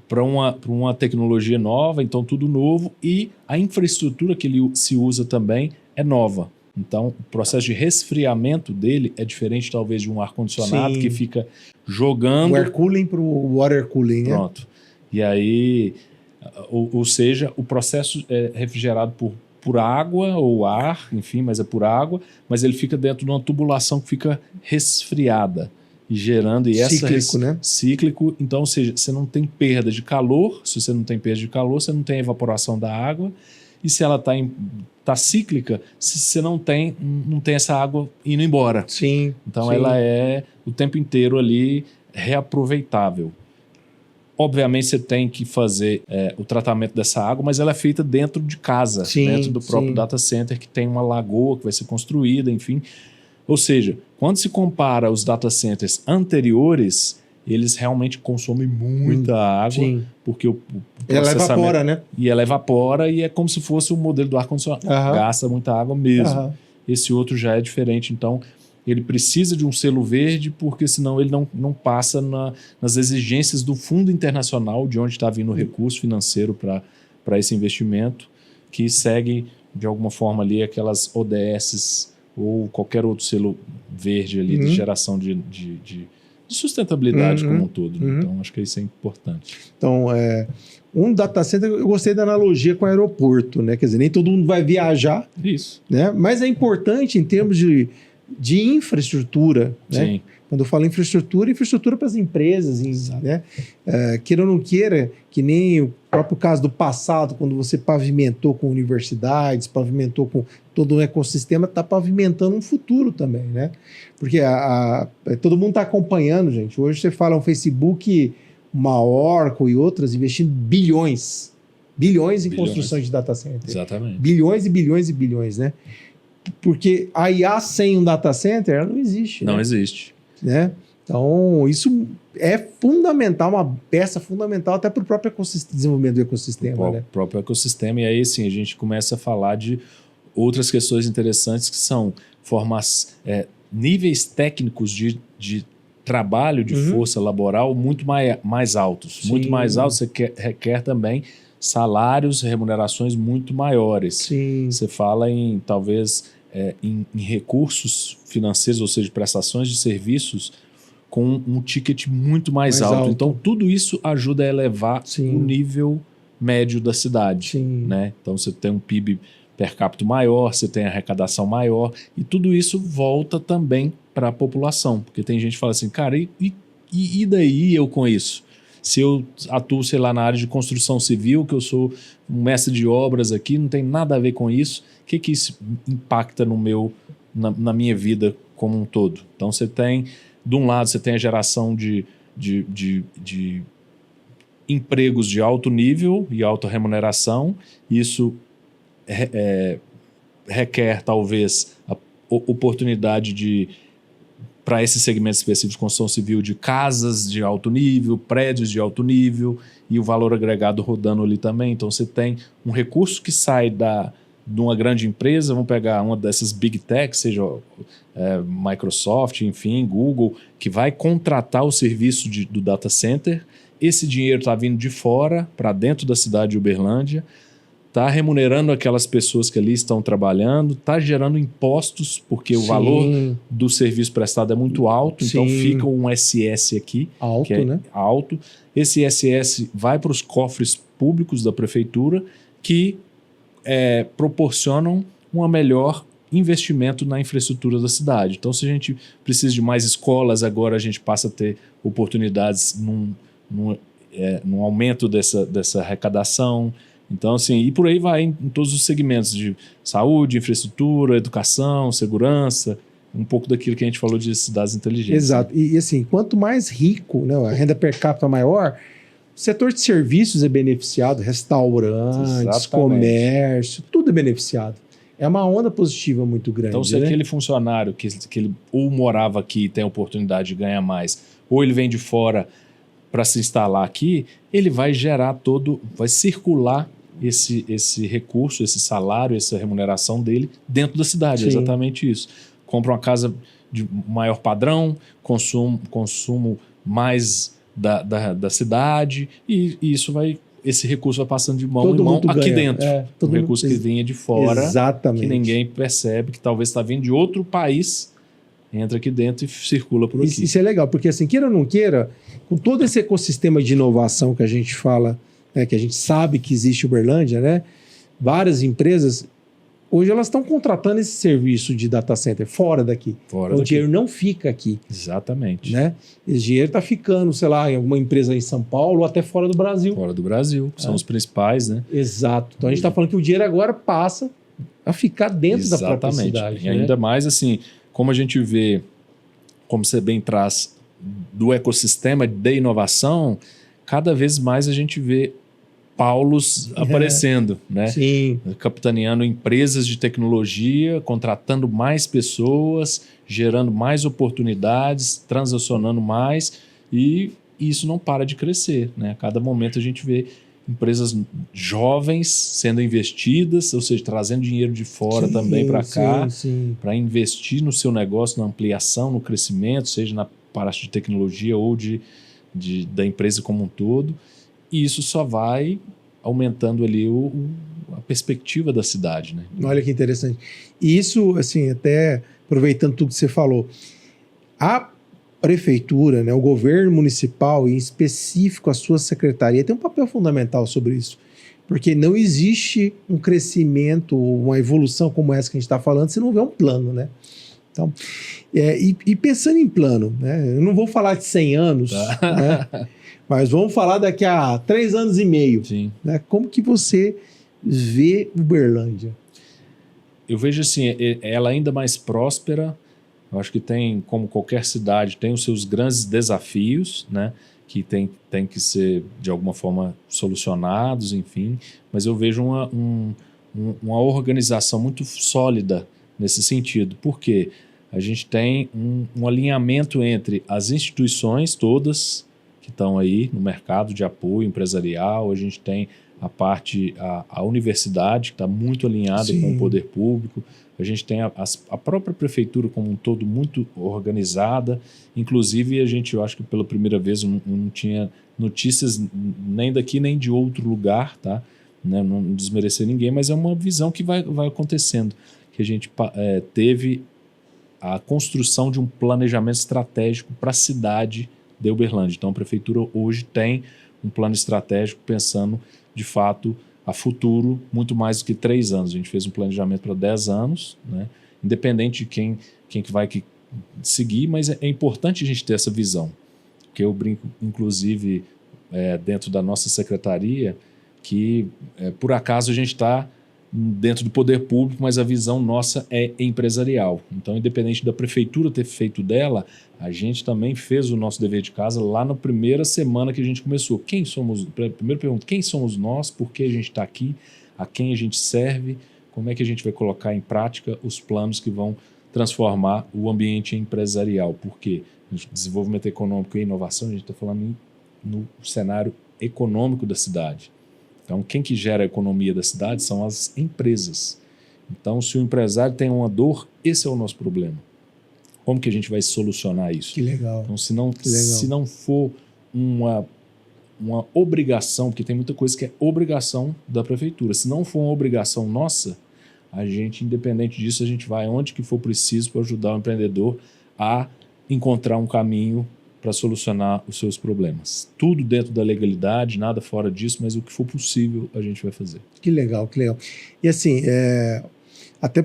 para uma tecnologia nova, então tudo novo, e a infraestrutura que ele se usa também é nova. Então, o processo de resfriamento dele é diferente, talvez, de um ar-condicionado que fica jogando... O air cooling para o water cooling, né? Pronto. E aí, ou seja, o processo é refrigerado por água ou ar, enfim, mas é por água, mas ele fica dentro de uma tubulação que fica resfriada e gerando... Cíclico, né? Cíclico, então, ou seja, você não tem perda de calor, se você não tem perda de calor, você não tem evaporação da água, e se ela está tá cíclica, você não tem essa água indo embora. Sim. Então sim. ela é o tempo inteiro ali reaproveitável. Obviamente você tem que fazer o tratamento dessa água, mas ela é feita dentro de casa, Sim, dentro do próprio sim. data center, que tem uma lagoa que vai ser construída, enfim. Ou seja, quando se compara os data centers anteriores, eles realmente consomem muita água, Sim. porque o Ela processamento... evapora, né? E ela evapora e é como se fosse o modelo do ar-condicionado. Aham. Gasta muita água mesmo. Aham. Esse outro já é diferente, então ele precisa de um selo verde, porque senão ele não passa nas exigências do Fundo Internacional, de onde está vindo o recurso financeiro para esse investimento, que segue, de alguma forma, ali aquelas ODS ou qualquer outro selo verde ali de geração de sustentabilidade como um todo. Né? Então, acho que isso é importante. Então, um data center, eu gostei da analogia com o aeroporto, né? Quer dizer, nem todo mundo vai viajar, Isso. né? Mas é importante em termos de infraestrutura, né? Sim. Quando eu falo infraestrutura para as empresas, né? Queira ou não queira, que nem o próprio caso do passado, quando você pavimentou com universidades, pavimentou com todo um ecossistema, está pavimentando um futuro também, né? Porque todo mundo está acompanhando, gente. Hoje você fala um Facebook, uma Oracle e outras investindo bilhões em construção de data center. Exatamente. Bilhões e bilhões e bilhões, né? Porque a IA sem um data center, ela não existe. Não né? existe. Né? Então, isso é fundamental, uma peça fundamental até para o próprio desenvolvimento do ecossistema. O próprio ecossistema. E aí, sim, a gente começa a falar de outras questões interessantes que são níveis técnicos de trabalho, de força laboral muito mais altos. Sim. Muito mais altos, você requer também salários, remunerações muito maiores. Sim. Você fala em, talvez, em recursos financeiros, ou seja, prestações de serviços com um ticket muito mais alto. Então, tudo isso ajuda a elevar o nível médio da cidade. Né? Então, você tem um PIB per capita maior, você tem arrecadação maior, e tudo isso volta também para a população. Porque tem gente que fala assim, cara, e daí eu com isso? Se eu atuo, sei lá, na área de construção civil, que eu sou um mestre de obras aqui, não tem nada a ver com isso, o que isso impacta na minha vida como um todo? Então, você tem, de um lado, você tem a geração de empregos de alto nível e alta remuneração. Isso requer, talvez, a oportunidade para esses segmentos específicos de construção civil, de casas de alto nível, prédios de alto nível e o valor agregado rodando ali também. Então, você tem um recurso que sai de uma grande empresa, vamos pegar uma dessas big techs, seja Microsoft, enfim, Google, que vai contratar o serviço do data center. Esse dinheiro está vindo de fora para dentro da cidade de Uberlândia, está remunerando aquelas pessoas que ali estão trabalhando, está gerando impostos, porque o valor do serviço prestado é muito alto, então fica um SS aqui, alto, que é né? alto. Esse SS vai para os cofres públicos da prefeitura, que proporcionam um melhor investimento na infraestrutura da cidade. Então, se a gente precisa de mais escolas, agora a gente passa a ter oportunidades num aumento dessa arrecadação. Então, assim, e por aí vai em todos os segmentos de saúde, infraestrutura, educação, segurança, um pouco daquilo que a gente falou de cidades inteligentes. Exato. Né? E assim, quanto mais rico, né, a renda per capita maior, o setor de serviços é beneficiado, restaurantes, Exatamente. Comércio, tudo é beneficiado. É uma onda positiva muito grande. Então, se aquele funcionário que ele ou morava aqui e tem a oportunidade de ganhar mais, ou ele vem de fora para se instalar aqui, ele vai gerar vai circular esse recurso, esse salário, essa remuneração dele dentro da cidade. É exatamente isso. Compra uma casa de maior padrão, consumo mais da cidade, e isso esse recurso vai passando de mão em mão aqui dentro. Um recurso que vinha de fora, que ninguém percebe, que talvez está vindo de outro país, entra aqui dentro e circula por aqui. Isso é legal, porque assim, queira ou não queira, com todo esse ecossistema de inovação que a gente fala, né, que a gente sabe que existe em Uberlândia, né, várias empresas, hoje elas estão contratando esse serviço de data center fora daqui. O dinheiro não fica aqui. Exatamente. Né? Esse dinheiro está ficando, sei lá, em alguma empresa em São Paulo ou até fora do Brasil. Fora do Brasil, que são os principais, né? Exato. Então a gente está falando que o dinheiro agora passa a ficar dentro da própria Exatamente. cidade. E ainda mais assim, como a gente vê, como você bem traz, do ecossistema de inovação, cada vez mais a gente vê Paulos aparecendo, né? Sim. Capitaneando empresas de tecnologia, contratando mais pessoas, gerando mais oportunidades, transacionando mais, e isso não para de crescer, né? A cada momento a gente vê empresas jovens sendo investidas, ou seja, trazendo dinheiro de fora também para cá, para investir no seu negócio, na ampliação, no crescimento, seja na parte de tecnologia ou da empresa como um todo. E isso só vai aumentando ali a perspectiva da cidade, né? Olha que interessante. E isso, assim, até aproveitando tudo que você falou, a prefeitura, né, o governo municipal, em específico a sua secretaria, tem um papel fundamental sobre isso. Porque não existe um crescimento, uma evolução como essa que a gente está falando, se não houver um plano, né? Então, e pensando em plano, né, eu não vou falar de 100 anos, né, mas vamos falar daqui a 3 anos e meio. Sim. Né, como que você vê Uberlândia? Eu vejo assim, ela ainda mais próspera. Eu acho que tem, como qualquer cidade, tem os seus grandes desafios, né, que tem que ser, de alguma forma, solucionados, enfim. Mas eu vejo uma organização muito sólida nesse sentido. Por quê? A gente tem um alinhamento entre as instituições todas que estão aí no mercado de apoio empresarial, a gente tem a universidade, que está muito alinhada Sim. com o poder público, a gente tem a própria prefeitura como um todo muito organizada, inclusive eu acho que pela primeira vez não tinha notícias nem daqui nem de outro lugar, tá? Né? Não desmerecer ninguém, mas é uma visão que vai acontecendo, que a gente teve a construção de um planejamento estratégico para a cidade de Uberlândia. Então a prefeitura hoje tem um plano estratégico pensando de fato a futuro, muito mais do que 3 anos. A gente fez um planejamento para 10 anos, né? Independente de quem que vai seguir, mas é importante a gente ter essa visão. Porque eu brinco, inclusive, dentro da nossa secretaria, que por acaso a gente está dentro do poder público, mas a visão nossa é empresarial. Então, independente da prefeitura ter feito dela, a gente também fez o nosso dever de casa lá na primeira semana que a gente começou. Primeira pergunta, quem somos nós? Por que a gente está aqui? A quem a gente serve? Como é que a gente vai colocar em prática os planos que vão transformar o ambiente empresarial? Porque desenvolvimento econômico e inovação, a gente está falando no cenário econômico da cidade. Então, quem que gera a economia da cidade são as empresas. Então, se o empresário tem uma dor, esse é o nosso problema. Como que a gente vai solucionar isso? Que legal. Então, se não for uma obrigação, porque tem muita coisa que é obrigação da prefeitura, se não for uma obrigação nossa, a gente, independente disso, a gente vai onde que for preciso para ajudar o empreendedor a encontrar um caminho para solucionar os seus problemas. Tudo dentro da legalidade, nada fora disso, mas o que for possível a gente vai fazer. Que legal, que legal. E assim, até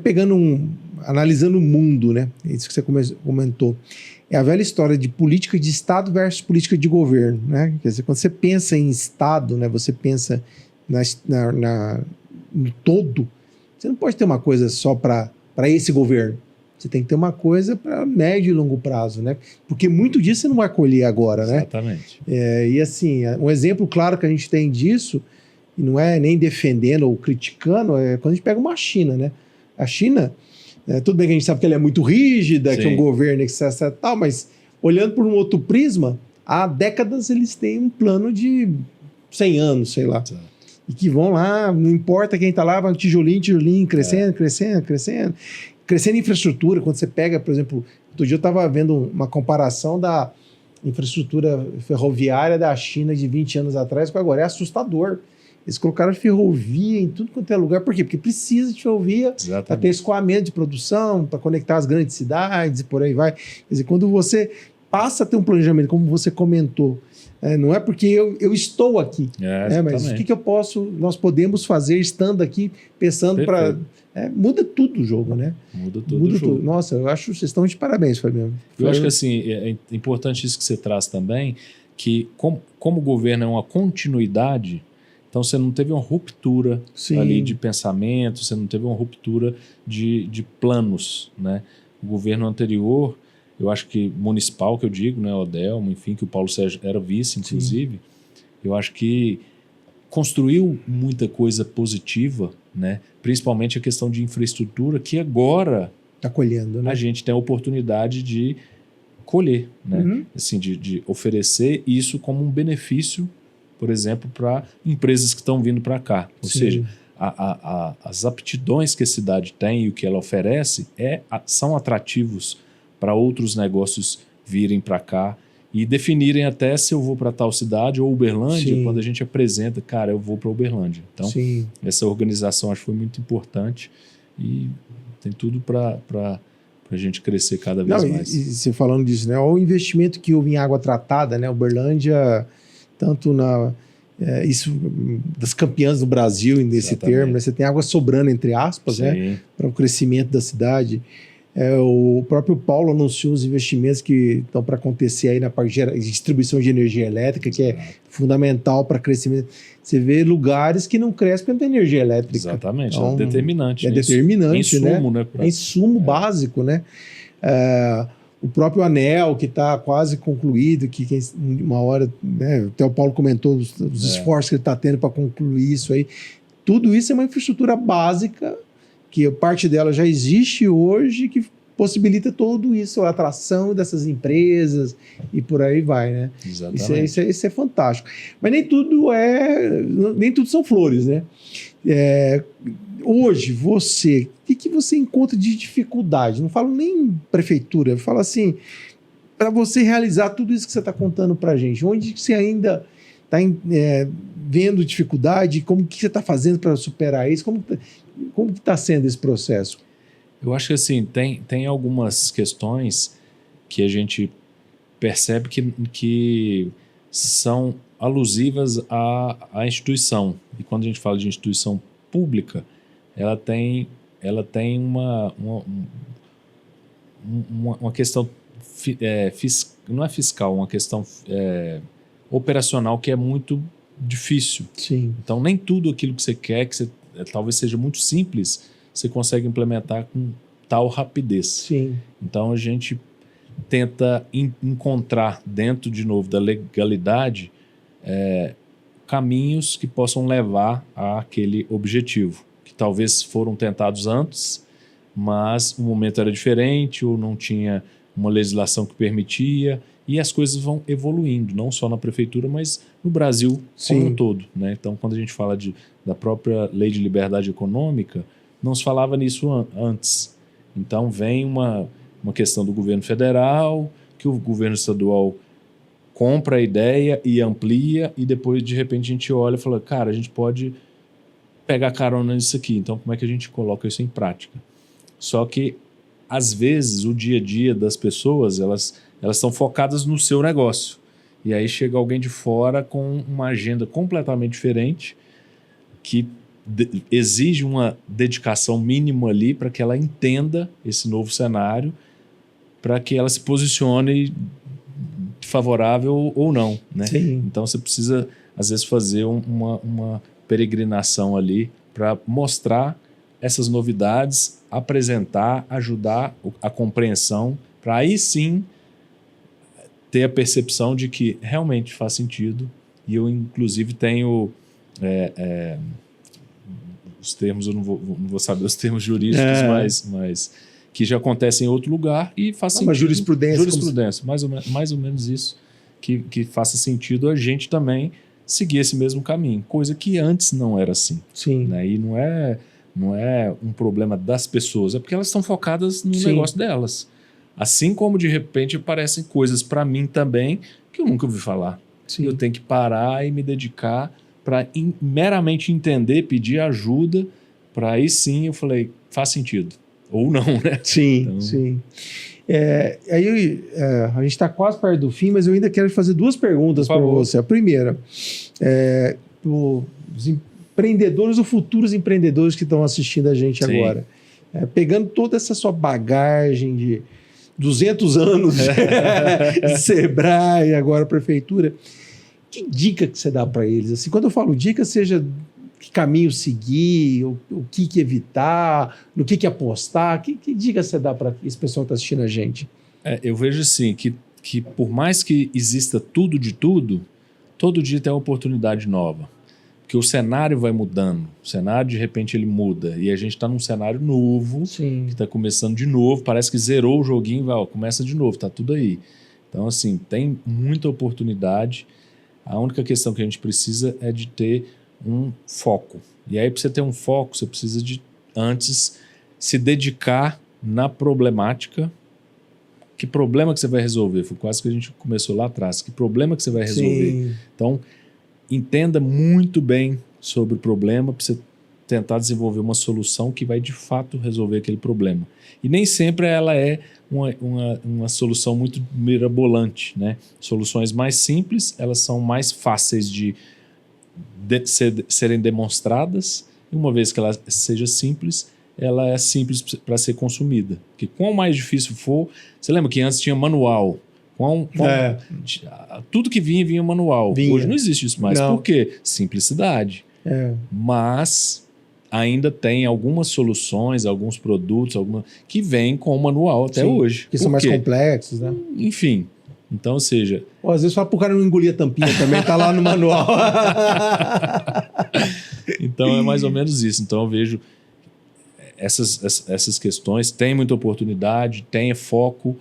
analisando o mundo, né? Isso que você comentou. É a velha história de política de Estado versus política de governo, né? Quer dizer, quando você pensa em Estado, né? Você pensa no todo, você não pode ter uma coisa só para esse governo. Você tem que ter uma coisa para médio e longo prazo, né? Porque muito disso você não vai colher agora, né? Exatamente. E assim, um exemplo claro que a gente tem disso, e não é nem defendendo ou criticando, é quando a gente pega uma China, né? A China, tudo bem que a gente sabe que ela é muito rígida, Sim. que é um governo etc, tal, mas olhando por um outro prisma, há décadas eles têm um plano de 100 anos, sei lá. Exato. E que vão lá, não importa quem está lá, vai tijolinho, crescendo, crescendo em infraestrutura. Quando você pega, por exemplo, outro dia eu estava vendo uma comparação da infraestrutura ferroviária da China de 20 anos atrás com agora. É assustador. Eles colocaram ferrovia em tudo quanto é lugar. Por quê? Porque precisa de ferrovia para ter escoamento de produção, para conectar as grandes cidades e por aí vai. Quer dizer, quando você passa a ter um planejamento, como você comentou, não é porque eu estou aqui, mas o que nós podemos fazer estando aqui, pensando para... muda tudo o jogo, né? Muda tudo o jogo. Nossa, eu acho que vocês estão de parabéns, Fabiano. Eu acho que assim, é importante isso que você traz também, que como o governo é uma continuidade, então Então você não teve uma ruptura Sim. ali de pensamento, você não teve uma ruptura de planos, né? O governo anterior, eu acho que municipal, que eu digo, né, Odelmo, enfim, que o Paulo Sérgio era vice, inclusive, eu acho que construiu muita coisa positiva, né? Principalmente a questão de infraestrutura, que agora Está colhendo, né? a gente tem a oportunidade de colher, né? Uhum. Assim, de oferecer isso como um benefício, por exemplo, para empresas que estão vindo para cá. Ou Sim. seja, as aptidões que a cidade tem e o que ela oferece são atrativos para outros negócios virem para cá e definirem até se eu vou para tal cidade ou Uberlândia, Sim. quando a gente apresenta, cara, eu vou para Uberlândia. Então, Sim. essa organização acho que foi muito importante e tem tudo para a gente crescer cada vez mais. E você falando disso, né? Olha o investimento que houve em água tratada, né? Uberlândia, tanto isso das campeãs do Brasil nesse Exatamente. termo, né? Você tem água sobrando, entre aspas, né? Para o crescimento da cidade. O próprio Paulo anunciou os investimentos que estão para acontecer aí na parte de distribuição de energia elétrica, que é fundamental para crescimento. Você vê lugares que não crescem porque não tem energia elétrica. Exatamente, então, é determinante. É determinante, insumo, né? Pra... É insumo básico, né? O próprio anel, que está quase concluído, que uma hora, né, até o Paulo comentou os esforços que ele está tendo para concluir isso aí. Tudo isso é uma infraestrutura básica, que parte dela já existe hoje, que possibilita tudo isso, a atração dessas empresas e por aí vai, né? Exatamente. Isso é fantástico. Mas nem tudo são flores, né? Hoje, o que você encontra de dificuldade? Não falo nem prefeitura, eu falo assim, para você realizar tudo isso que você está contando para a gente, onde você ainda está vendo dificuldade, como que você está fazendo para superar isso, como que está sendo esse processo? Eu acho que assim, tem algumas questões que a gente percebe que são alusivas à instituição. E quando a gente fala de instituição pública, ela tem uma questão, não é fiscal, uma questão operacional que é muito difícil. Sim. Então, nem tudo aquilo que você quer, talvez seja muito simples, você consegue implementar com tal rapidez. Sim. Então, a gente tenta encontrar dentro, de novo, da legalidade caminhos que possam levar àquele objetivo, que talvez foram tentados antes, mas o momento era diferente ou não tinha uma legislação que permitia, e as coisas vão evoluindo, não só na prefeitura, mas no Brasil como um todo, né? Então, quando a gente fala da própria Lei de Liberdade Econômica, não se falava nisso antes. Então, vem uma questão do governo federal, que o governo estadual compra a ideia e amplia, e depois, de repente, a gente olha e fala, cara, a gente pode pegar carona nisso aqui, então como é que a gente coloca isso em prática? Só que, às vezes, o dia a dia das pessoas, elas estão focadas no seu negócio. E aí chega alguém de fora com uma agenda completamente diferente, que exige uma dedicação mínima ali para que ela entenda esse novo cenário, para que ela se posicione favorável ou não, né? Sim. Então você precisa, às vezes, fazer uma peregrinação ali para mostrar essas novidades, apresentar, ajudar a compreensão, para aí sim ter a percepção de que realmente faz sentido. E eu, inclusive, tenho os termos, eu não vou saber os termos jurídicos, mas que já acontecem em outro lugar e faz sentido. Uma jurisprudência. Mais ou menos isso, que faça sentido a gente também seguir esse mesmo caminho, coisa que antes não era assim. Sim. Né? E não é um problema das pessoas, é porque elas estão focadas no negócio delas. Assim como, de repente, aparecem coisas para mim também que eu nunca ouvi falar. Sim. Eu tenho que parar e me dedicar para meramente entender, pedir ajuda, para aí sim eu falei, faz sentido. Ou não, né? Sim, então... sim. A gente está quase perto do fim, mas eu ainda quero fazer duas perguntas para você. A primeira, os empreendedores ou futuros empreendedores que estão assistindo a gente agora, pegando toda essa sua bagagem de 200 anos de Sebrae, agora prefeitura, Que dica que você dá para eles? Assim, quando eu falo dica, seja que caminho seguir, o que evitar, no que apostar, que dica você dá para esse pessoal que está assistindo a gente? Eu vejo assim, que por mais que exista tudo de tudo, todo dia tem uma oportunidade nova. Porque o cenário vai mudando. O cenário, de repente, ele muda. E a gente está num cenário novo, Sim. que está começando de novo. Parece que zerou o joguinho, começa de novo, está tudo aí. Então, assim, tem muita oportunidade. A única questão que a gente precisa é de ter um foco. E aí, para você ter um foco, você precisa de, antes, se dedicar na problemática. Que problema que você vai resolver? Foi quase que a gente começou lá atrás. Que problema que você vai resolver? Sim. Então, entenda muito bem sobre o problema para você tentar desenvolver uma solução que vai, de fato, resolver aquele problema. E nem sempre ela é uma solução muito mirabolante, né? Soluções mais simples, elas são mais fáceis de serem demonstradas. E uma vez que ela seja simples, ela é simples para ser consumida. Porque quanto mais difícil for... Você lembra que antes tinha manual? Tudo que vinha manual. Hoje não existe isso mais. Por quê? Simplicidade. Mas ainda tem algumas soluções, alguns produtos que vêm com o manual até hoje. Que são mais complexos, né? Enfim. Então, ou seja... às vezes fala pro cara não engolir a tampinha também, tá lá no manual. Então é mais ou menos isso. Então eu vejo essas questões. Tem muita oportunidade, tenha foco.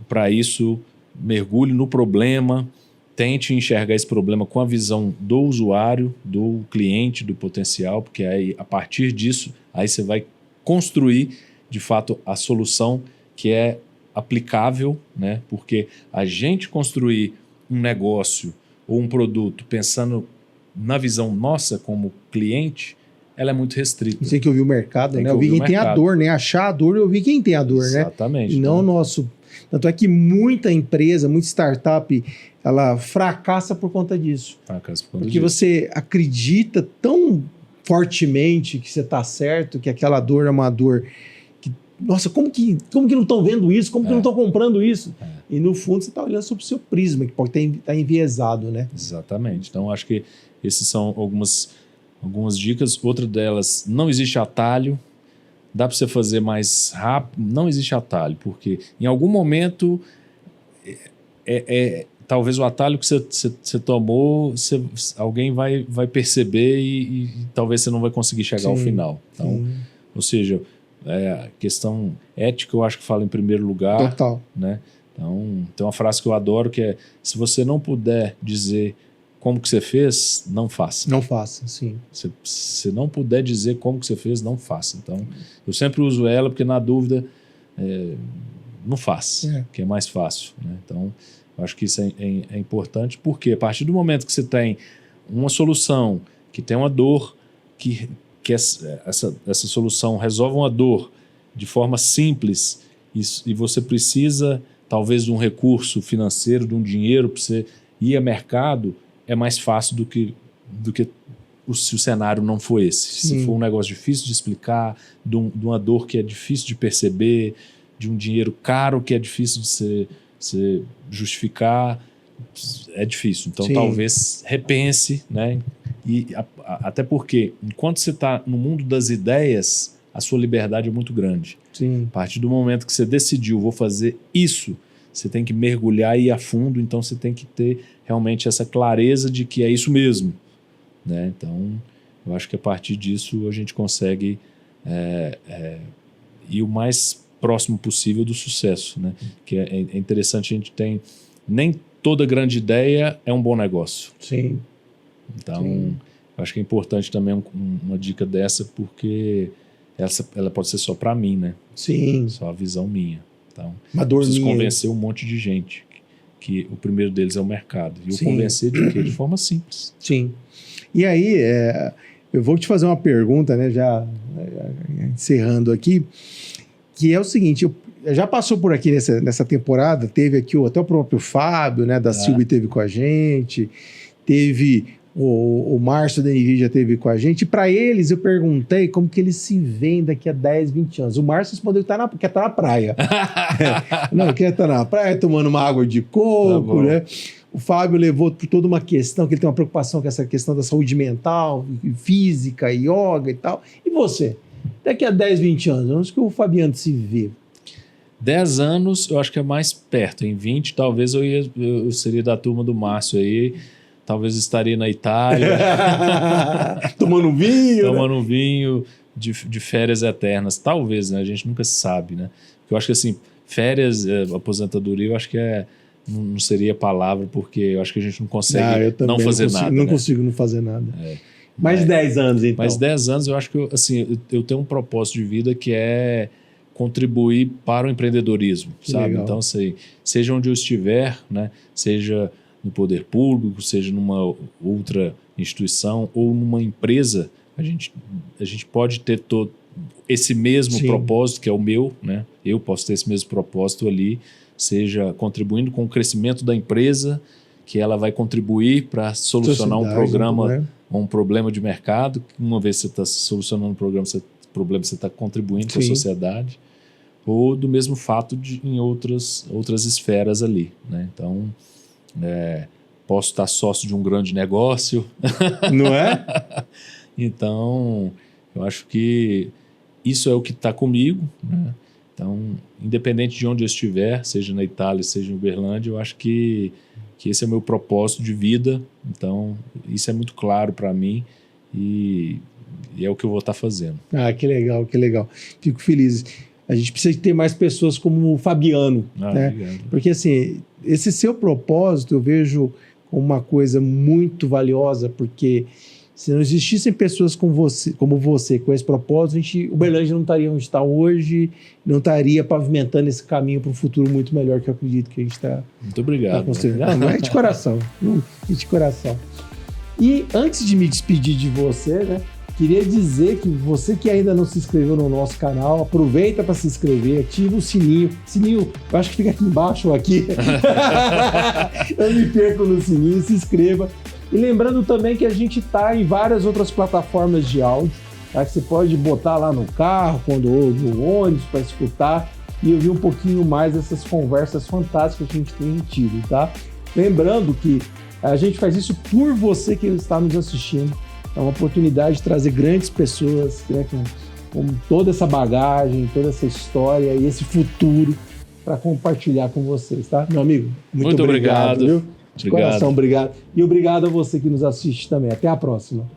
Para isso, mergulhe no problema, tente enxergar esse problema com a visão do usuário, do cliente, do potencial, porque aí, a partir disso, aí você vai construir, de fato, a solução que é aplicável, né? Porque a gente construir um negócio ou um produto pensando na visão nossa como cliente, ela é muito restrita. Você tem que ouvir o mercado, né? Ouvir quem tem a dor, né? Achar a dor e ouvir quem tem a dor, né? Exatamente. E não o nosso... Tanto é que muita empresa, muita startup, ela fracassa por conta disso. Porque você acredita tão fortemente que você está certo, que aquela dor é uma dor que... Nossa, como que não estão vendo isso? Como que não estão comprando isso? E no fundo você está olhando sobre o seu prisma, que pode estar enviesado, né? Exatamente. Então acho que esses são algumas dicas. Outra delas, não existe atalho. Dá para você fazer mais rápido? Não existe atalho, porque em algum momento talvez o atalho que você tomou, alguém vai perceber e talvez você não vai conseguir chegar ao final. Então, ou seja, a questão ética eu acho que fala em primeiro lugar. Total. Né? Então, tem uma frase que eu adoro que é: se você não puder dizer como que você fez, não faça. Não faça, sim. Se não puder dizer como que você fez, não faça. Então, eu sempre uso ela porque, na dúvida, não faça, que é mais fácil. Né? Então, eu acho que isso é importante, porque a partir do momento que você tem uma solução que tem uma dor, que essa solução resolve uma dor de forma simples e você precisa, talvez, de um recurso financeiro, de um dinheiro para você ir a mercado, é mais fácil do que se o cenário não for esse. Sim. Se for um negócio difícil de explicar, de uma dor que é difícil de perceber, de um dinheiro caro que é difícil de se justificar, é difícil. Então, talvez repense, né? E até porque, enquanto você está no mundo das ideias, a sua liberdade é muito grande. Sim. A partir do momento que você decidiu, vou fazer isso, você tem que mergulhar e ir a fundo, então você tem que ter realmente essa clareza de que é isso mesmo. Né? Então, eu acho que a partir disso a gente consegue ir o mais próximo possível do sucesso. Né? Que é interessante, a gente tem... Nem toda grande ideia é um bom negócio. Sim. Então, eu acho que é importante também uma dica dessa, porque ela pode ser só para mim, né? Sim. Só a visão minha. Então, uma dor preciso minha. Convencer um monte de gente que o primeiro deles é o mercado. E o convencer de quê? De forma simples. Sim. E aí, eu vou te fazer uma pergunta, né? Já encerrando aqui, que é o seguinte: já passou por aqui nessa temporada, teve aqui até o próprio Fábio, né, da Silvia teve com a gente, teve o Márcio da NVIDIA teve com a gente, e para eles eu perguntei como que eles se veem daqui a 10, 20 anos. O Márcio respondeu que quer estar na praia. Não, quer estar na praia tomando uma água de coco, né? o Fábio levou por toda uma questão, que ele tem uma preocupação com essa questão da saúde mental, física, yoga e tal. E você? Daqui a 10, 20 anos, onde que o Fabiano se vê? 10 anos, eu acho que é mais perto. Em 20, talvez eu seria da turma do Márcio aí. Talvez estaria na Itália. Tomando um vinho. Tomando um vinho de férias eternas. Talvez, né? A gente nunca sabe, né? Eu acho que assim, férias, aposentadoria, eu acho que não seria palavra, porque eu acho que a gente não consegue não fazer nada. Não né? consigo não fazer nada. Mais 10 anos, então. Mais 10 anos, eu acho que eu tenho um propósito de vida que é contribuir para o empreendedorismo, sabe? Legal. Então, seja onde eu estiver, né? Seja no poder público, seja numa outra instituição ou numa empresa, a gente pode ter todo esse mesmo propósito, que é o meu, né? Eu posso ter esse mesmo propósito ali, seja contribuindo com o crescimento da empresa, que ela vai contribuir para solucionar um problema de mercado. Uma vez você está solucionando um problema, você está contribuindo com a sociedade, ou do mesmo fato em outras esferas ali, né? Então, posso estar sócio de um grande negócio. Não é? Então, eu acho que isso é o que está comigo, né? Então, independente de onde eu estiver, seja na Itália, seja em Uberlândia, eu acho que esse é o meu propósito de vida. Então, isso é muito claro para mim e é o que eu vou estar fazendo. Ah, que legal, que legal. Fico feliz. A gente precisa ter mais pessoas como o Fabiano, né? Obrigado. Porque, assim, esse seu propósito eu vejo como uma coisa muito valiosa, porque se não existissem pessoas como você com esse propósito, Uberlândia não estaria onde está hoje, não estaria pavimentando esse caminho para um futuro muito melhor, que eu acredito que a gente está. Muito obrigado. Não é de coração, é de coração. E antes de me despedir de você, né, queria dizer que você que ainda não se inscreveu no nosso canal, aproveita para se inscrever, ativa o sininho. Sininho, eu acho que fica aqui embaixo ou aqui. Eu me perco no sininho, se inscreva. E lembrando também que a gente está em várias outras plataformas de áudio, tá? Que você pode botar lá no carro, no ônibus, para escutar e ouvir um pouquinho mais dessas conversas fantásticas que a gente tem tido, tá? Lembrando que a gente faz isso por você que está nos assistindo. É uma oportunidade de trazer grandes pessoas, né, com toda essa bagagem, toda essa história e esse futuro para compartilhar com vocês, tá? Meu amigo, muito obrigado. Viu? De coração, obrigado. E obrigado a você que nos assiste também. Até a próxima.